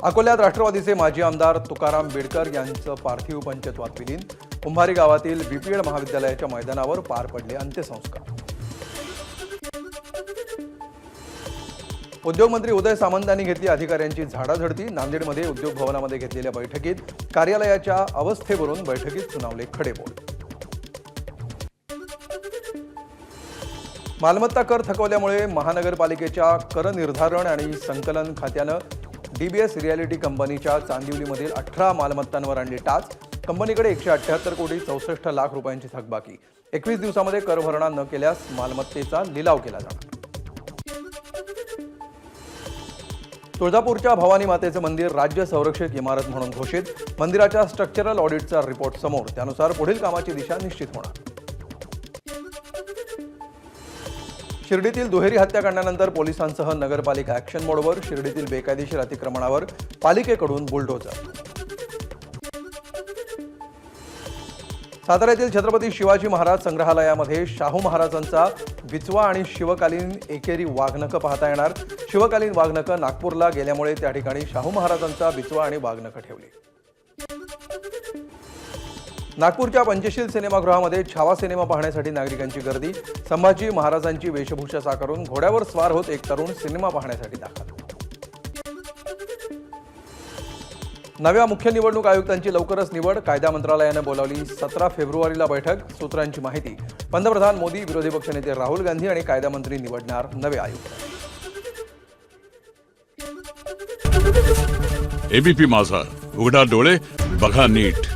अकोल्यात राष्ट्रवादीचे माजी आमदार तुकाराम बेडकर यांचं पार्थिव पंचत्वात विलीन। कुंभारी गावातील बीपीएड महाविद्यालयाच्या मैदानावर पार पडले अंत्यसंस्कार। उद्योगमंत्री उदय सामंत यांनी घेतली अधिकाऱ्यांची झाडाझडती। नांदेडमध्ये उद्योग भवनामध्ये घेतलेल्या बैठकीत कार्यालयाच्या अवस्थेवरून बैठकीत सुनावले खडेबोल। मालमत्ता कर थकवल्यामुळे महानगरपालिकेच्या कर निर्धारण आणि संकलन खात्यानं डीबीएस रियालिटी कंपनीच्या चांदिवलीमधील 18 मालमत्तांवर आणली टाच। कंपनीकडे 178 कोटी 64 लाख रुपयांची थकबाकी। 21 दिवसांमध्ये कर भरणा न केल्यास मालमत्तेचा लिलाव केला जाणार। तुळजापूरच्या भवानी मातेचे मंदिर राज्य संरक्षित इमारत म्हणून घोषित। मंदिराच्या स्ट्रक्चरल ऑडिटचा रिपोर्ट समोर, त्यानुसार पुढील कामाची दिशा निश्चित होणार। शिर्डीतील दुहेरी हत्याकांडानंतर पोलिसांसह नगरपालिका ॲक्शन मोडवर। शिर्डीतील बेकायदेशीर अतिक्रमणावर पालिकेकडून बुलडोझर। साताऱ्यातील छत्रपती शिवाजी महाराज संग्रहालयामध्ये शाहू महाराजांचा बिचवा आणि शिवकालीन एकेरी वाघनखं पाहता येणार। शिवकालीन वाघनखं नागपूरला गेल्यामुळे त्या ठिकाणी शाहू महाराजांचा बिचवा आणि वाघनखं ठेवली। नागपूरच्या पंचशील सिनेमागृहामध्ये छावा सिनेमा पाहण्यासाठी नागरिकांची गर्दी। संभाजी महाराजांची वेशभूषा साकारून घोड्यावर स्वार होत एक तरुण सिनेमा पाहण्यासाठी दाखल। नव्या मुख्य निवडणूक आयुक्तांची लवकरच निवड। कायदा मंत्रालयाने बोलावली 17 फेब्रुवारीला बैठक। सूत्रांची माहिती, पंतप्रधान मोदी, विरोधी पक्षनेते राहुल गांधी आणि कायदा मंत्री निवडणार नवे आयुक्त। एबीपी माझा, उघडा डोळे बघा नीट।